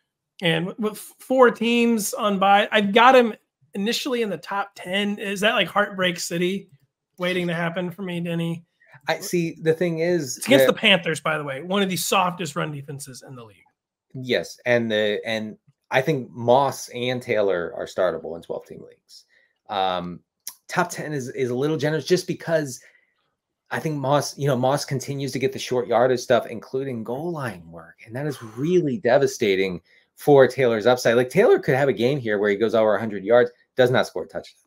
And with 4 teams on bye, I've got him initially in the top 10. Is that like Heartbreak City waiting to happen for me, Denny? I see. The thing is, it's against the Panthers, by the way, one of the softest run defenses in the league. Yes, and I think Moss and Taylor are startable in 12-team leagues. Top 10 is a little generous, just because I think Moss continues to get the short yardage stuff, including goal line work, and that is really devastating for Taylor's upside. Like, Taylor could have a game here where he goes over 100 yards, does not score a touchdown.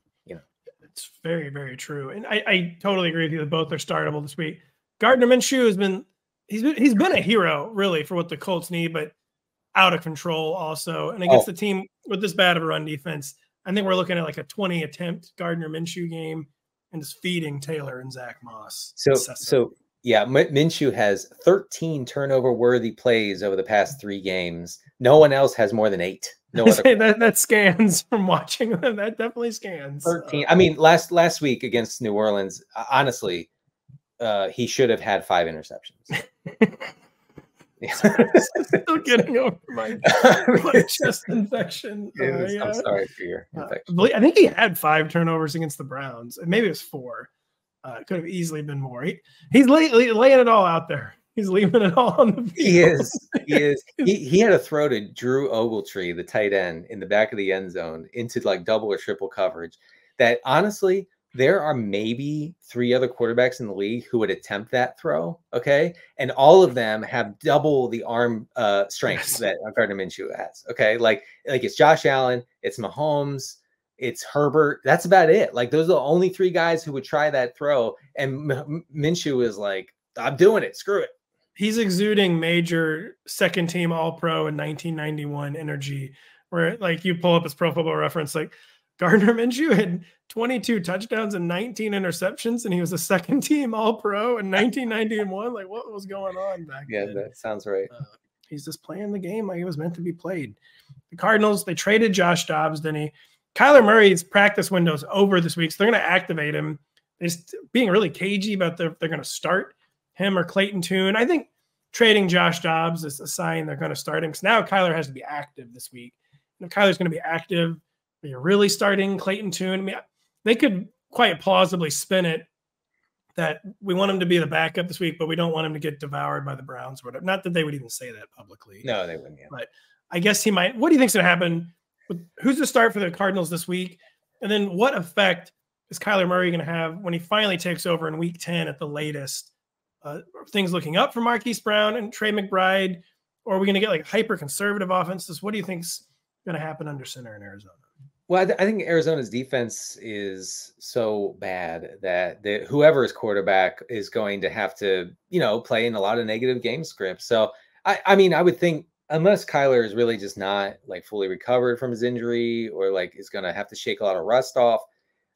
It's very, very true, and I totally agree with you that both are startable this week. Gardner Minshew has been a hero really for what the Colts need, but out of control also. And against the team with this bad of a run defense, I think we're looking at like a 20 attempt Gardner Minshew game and just feeding Taylor and Zach Moss. So yeah, Minshew has 13 turnover worthy plays over the past 3 games. No one else has more than 8. No other. that scans from watching them. That definitely scans. 13. I mean, last week against New Orleans, honestly, he should have had 5 interceptions. Still getting over my chest infection. I'm sorry for your infection. I think he had 5 turnovers against the Browns. Maybe it was 4. It could have easily been more. He's laying it all out there. He's leaving it all on the field. He is. He had a throw to Drew Ogletree, the tight end, in the back of the end zone into like double or triple coverage. That honestly, there are maybe 3 other quarterbacks in the league who would attempt that throw. Okay. And all of them have double the arm strength that Gardner Minshew has. Okay. Like it's Josh Allen, it's Mahomes, it's Herbert. That's about it. Like those are the only 3 guys who would try that throw. And Minshew is like, I'm doing it. Screw it. He's exuding major second team All-Pro in 1991 energy, where like you pull up his Pro Football Reference, like Gardner Minshew had 22 touchdowns and 19 interceptions, and he was a second team All-Pro in 1991. Like what was going on back then? Yeah, that sounds right. He's just playing the game like it was meant to be played. The Cardinals, they traded Josh Dobbs, Denny. Kyler Murray's practice window's over this week, so they're going to activate him. They're just being really cagey about they're going to start him or Clayton Tune. I think trading Josh Dobbs is a sign they're going to start him because now Kyler has to be active this week. And if Kyler's going to be active, you're really starting Clayton Tune. I mean, they could quite plausibly spin it that we want him to be the backup this week, but we don't want him to get devoured by the Browns or whatever. Not that they would even say that publicly. No, they wouldn't. Yeah. But I guess he might. What do you think's going to happen? Who's the start for the Cardinals this week? And then what effect is Kyler Murray going to have when he finally takes over in week 10 at the latest? Things looking up for Marquise Brown and Trey McBride, or are we going to get like hyper conservative offenses? What do you think's going to happen under center in Arizona? Well, I think Arizona's defense is so bad that whoever is quarterback is going to have to, play in a lot of negative game scripts. So, I mean, I would think unless Kyler is really just not like fully recovered from his injury or like is going to have to shake a lot of rust off,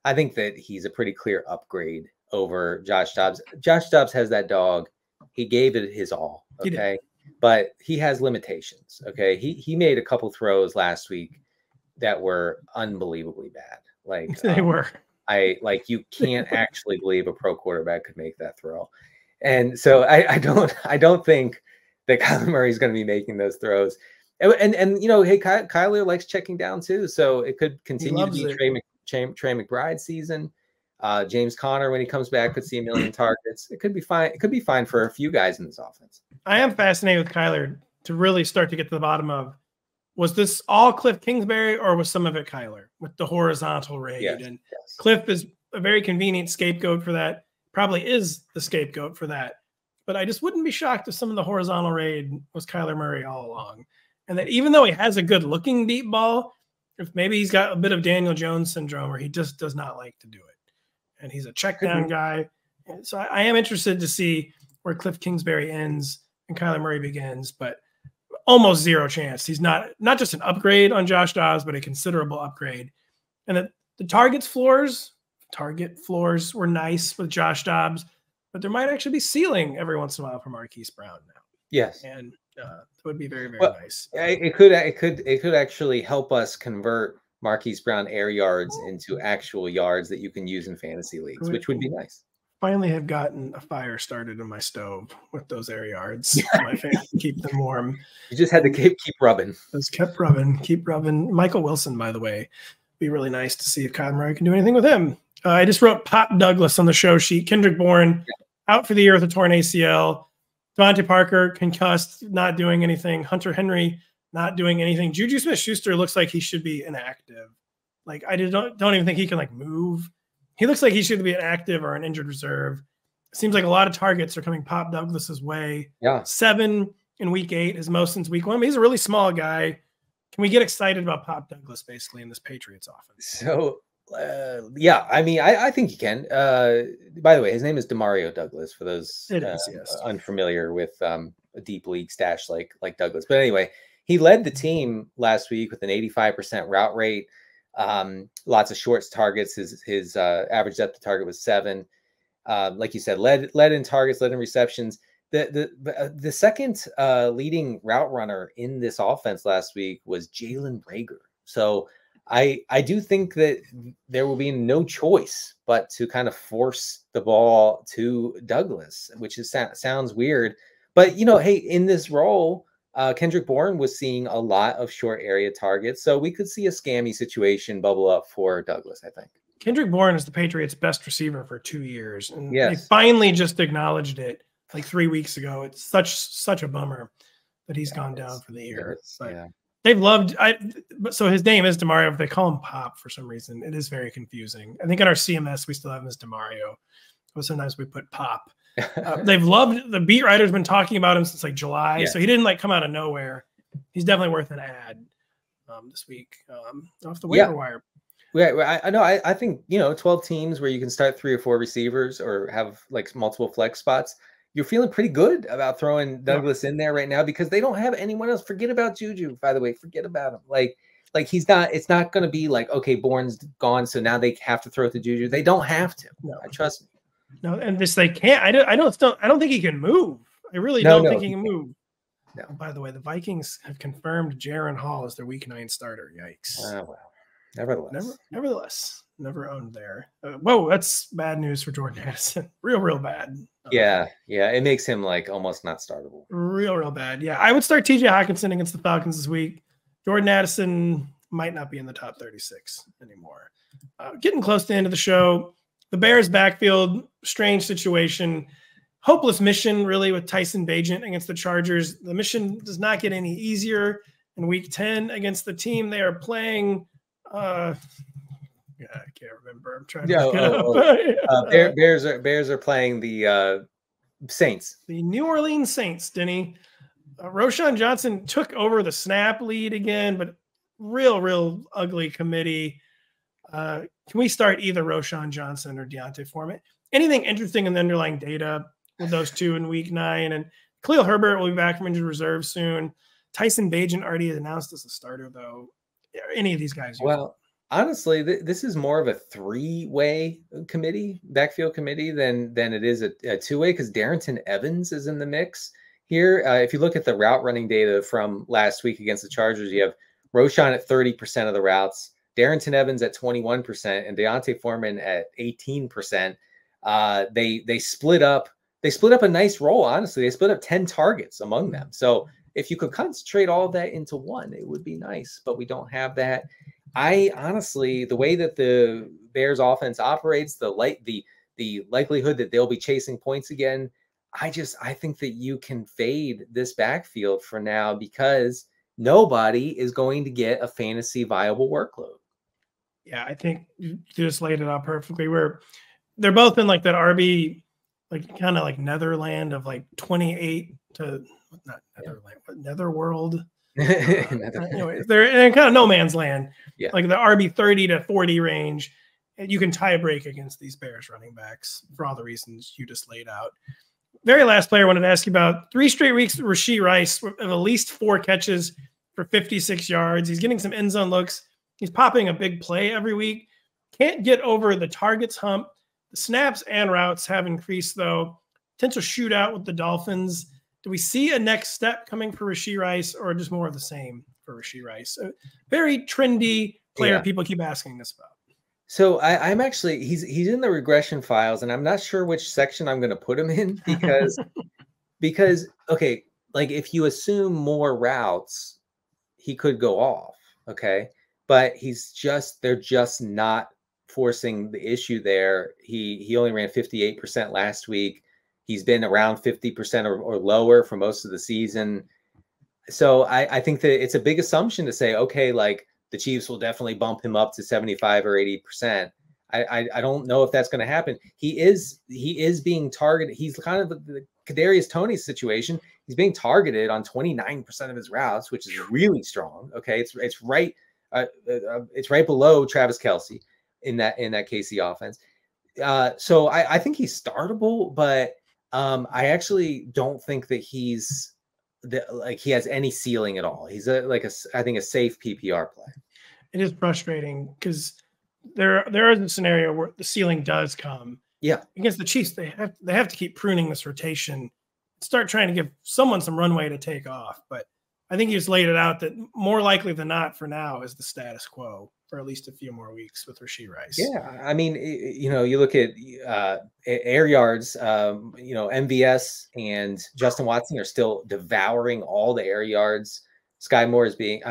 I think that he's a pretty clear upgrade over Josh Dobbs. Josh Dobbs has that dog. He gave it his all. Okay. But he has limitations. Okay. He made a couple throws last week that were unbelievably bad. Like they were. You can't actually believe a pro quarterback could make that throw. And so I don't think that Kyler Murray is going to be making those throws. And hey, Kyler likes checking down too. So it could continue to be Trey McBride season. James Conner, when he comes back, could see 1 million targets. It could be fine. It could be fine for a few guys in this offense. I am fascinated with Kyler to really start to get to the bottom of, was this all Cliff Kingsbury or was some of it Kyler with the horizontal raid? Yes, and yes. Cliff is a very convenient scapegoat for that, probably is the scapegoat for that. But I just wouldn't be shocked if some of the horizontal raid was Kyler Murray all along. And that even though he has a good looking deep ball, if maybe he's got a bit of Daniel Jones syndrome or he just does not like to do it. And he's a check down guy. And so I am interested to see where Cliff Kingsbury ends and Kyler Murray begins, but almost zero chance. He's not just an upgrade on Josh Dobbs, but a considerable upgrade. And that the target floors were nice with Josh Dobbs, but there might actually be ceiling every once in a while for Marquise Brown now. Yes. And it would be very, very nice. It could actually help us convert Marquise Brown air yards into actual yards that you can use in fantasy leagues, which would be nice. Finally have gotten a fire started in my stove with those air yards. My family to keep them warm. You just had to keep rubbing. Those keep rubbing. Michael Wilson, by the way, be really nice to see if Kyler Murray can do anything with him. I just wrote Pop Douglas on the show sheet. Kendrick Bourne out for the year with a torn ACL. Devontae Parker concussed, not doing anything. Hunter Henry not doing anything. Juju Smith-Schuster looks like he should be inactive. Like I don't even think he can like move. He looks like he should be an active or an injured reserve. It seems like a lot of targets are coming Pop Douglas's way. Yeah. 7 in week 8, his most since week 1. I mean, he's a really small guy. Can we get excited about Pop Douglas basically in this Patriots offense? So, yeah, I mean, I think you can. By the way, his name is Demario Douglas for those unfamiliar with a deep league stash like Douglas. But anyway, he led the team last week with an 85% route rate. Lots of short targets. His average depth of target was 7. Like you said, led in targets, led in receptions. The second leading route runner in this offense last week was Jalen Reagor. So I do think that there will be no choice but to kind of force the ball to Douglas, which sounds weird, But, you know, hey, in this role, Kendrick Bourne was seeing a lot of short area targets. So we could see a scammy situation bubble up for Douglas, I think. Kendrick Bourne is the Patriots' best receiver for 2 years. And Yes. they finally just acknowledged it like 3 weeks ago. It's such a bummer that he's gone down for the year. But they've loved so his name is Demario, but they call him Pop for some reason. It is very confusing. I think in our CMS we still have him as Demario, but sometimes we put Pop. They've loved, the beat writer's been talking about him since like July, so he didn't like come out of nowhere. He's definitely worth an ad this week off the waiver wire. Yeah, I know. I think, you know, 12 teams where you can start 3 or 4 receivers or have like multiple flex spots. You're feeling pretty good about throwing Douglas in there right now because they don't have anyone else. Forget about Juju, by the way. Forget about him. Like he's not. It's not going to be like, okay, Bourne's gone, so now they have to throw it to Juju. They don't have to. No, I trust me. No, and this they can't. I don't think he can move. I really don't think he can move. No. By the way, the Vikings have confirmed Jaron Hall as their Week 9 starter. Yikes. Oh well. Nevertheless, never owned there. Whoa, that's bad news for Jordan Addison. Real bad. Yeah, it makes him like almost not startable. Real bad. Yeah, I would start T.J. Hockenson against the Falcons this week. Jordan Addison might not be in the top 36 anymore. Getting close to the end of the show. The Bears backfield, strange situation. Hopeless mission, really, with Tyson Bagent against the Chargers. The mission does not get any easier in Week 10 against the team they are playing. I can't remember. I'm trying to look it up. Bears are playing the Saints. The New Orleans Saints, Denny. Roschon Johnson took over the snap lead again, but real ugly committee. Can we start either Roschon Johnson or Deontay Foreman? Anything interesting in the underlying data with those two in Week 9? And Khalil Herbert will be back from injured reserve soon. Tyson Bagent already announced as a starter, though. Any of these guys? Well, honestly, this is more of a 3-way committee, backfield committee, than it is a 2-way because Darrington Evans is in the mix here. If you look at the route running data from last week against the Chargers, you have Roschon at 30% of the routes, Darrington Evans at 21%, and Deontay Foreman at 18%. They split up a nice role. Honestly, they split up 10 targets among them. So if you could concentrate all that into one, it would be nice, but we don't have that. I honestly, the way that the Bears offense operates, the likelihood that they'll be chasing points again, I think that you can fade this backfield for now because nobody is going to get a fantasy viable workload. Yeah, I think you just laid it out perfectly. Where they're both in like that RB, like kind of like Netherland of like 28 to not Netherland, but Netherworld. Anyway, they're in kind of no man's land, like the RB 30 to 40 range. And you can tie a break against these Bears running backs for all the reasons you just laid out. Very last player I wanted to ask you about. 3 straight weeks of Rashee Rice of at least 4 catches for 56 yards. He's getting some end zone looks. He's popping a big play every week. Can't get over the targets hump. The snaps and routes have increased, though. Potential shootout with the Dolphins. Do we see a next step coming for Rashee Rice or just more of the same for Rashee Rice? A very trendy player people keep asking us about. So I'm actually, he's in the regression files, and I'm not sure which section I'm going to put him in because okay, like if you assume more routes, he could go off, okay? But they're just not forcing the issue there. He only ran 58% last week. He's been around 50% or lower for most of the season. So I think that it's a big assumption to say, okay, like the Chiefs will definitely bump him up to 75 or 80%. I don't know if that's going to happen. He is being targeted. He's kind of the Kadarius Toney situation. He's being targeted on 29% of his routes, which is really strong. Okay, it's right below Travis Kelce in that KC offense. So I think he's startable, but I actually don't think that he has any ceiling at all. He's I think a safe PPR play. It is frustrating because there is a scenario where the ceiling does come. Yeah, against the Chiefs, they have to keep pruning this rotation, start trying to give someone some runway to take off. But I think he just laid it out that more likely than not for now is the status quo for at least a few more weeks with Rashee Rice. Yeah, I mean, you know, you look at air yards, you know, MVS and Justin Watson are still devouring all the air yards. Sky Moore is being,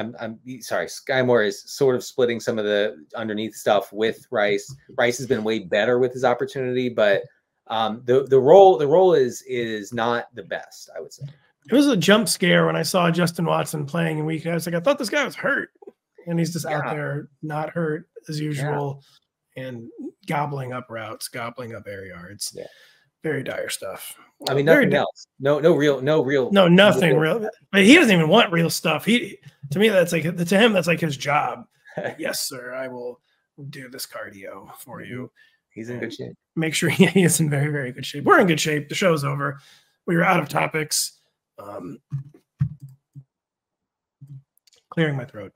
Sky Moore is sort of splitting some of the underneath stuff with Rice. Rice has been way better with his opportunity, but the role is not the best, I would say. It was a jump scare when I saw Justin Watson playing in week. I was like, I thought this guy was hurt, and he's just out there not hurt as usual, and gobbling up routes, gobbling up air yards. Yeah. Very dire stuff. I mean, nothing else. No, nothing real. But he doesn't even want real stuff. To me, that's like to him, that's like his job. Yes, sir. I will do this cardio for you. He's in good shape. Make sure he is in very, very good shape. We're in good shape. The show's over. We were out of topics. Clearing my throat.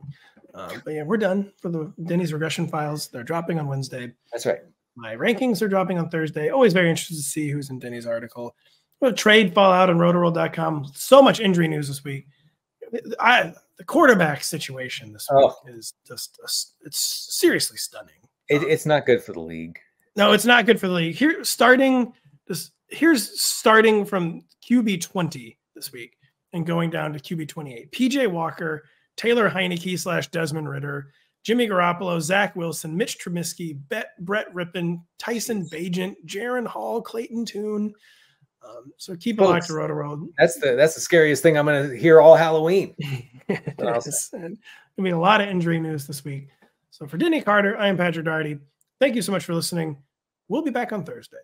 But yeah, we're done for the Denny's regression files. They're dropping on Wednesday. That's right. My rankings are dropping on Thursday. Always very interested to see who's in Denny's article. We'll trade fallout on Rotoworld.com. So much injury news this week. The quarterback situation this week is just it's seriously stunning. It's not good for the league. No, it's not good for the league. Here's starting from QB 20 this week and going down to QB 28. PJ Walker, Taylor Heineke / Desmond Ridder, Jimmy Garoppolo, Zach Wilson, Mitch Trubisky, Brett Rippon, Tyson Bagent, Jaron Hall, Clayton Tune. So keep a look to Rotoworld. That's the scariest thing I'm going to hear all Halloween. It's going to be a lot of injury news this week. So for Denny Carter, I am Patrick Daugherty. Thank you so much for listening. We'll be back on Thursday.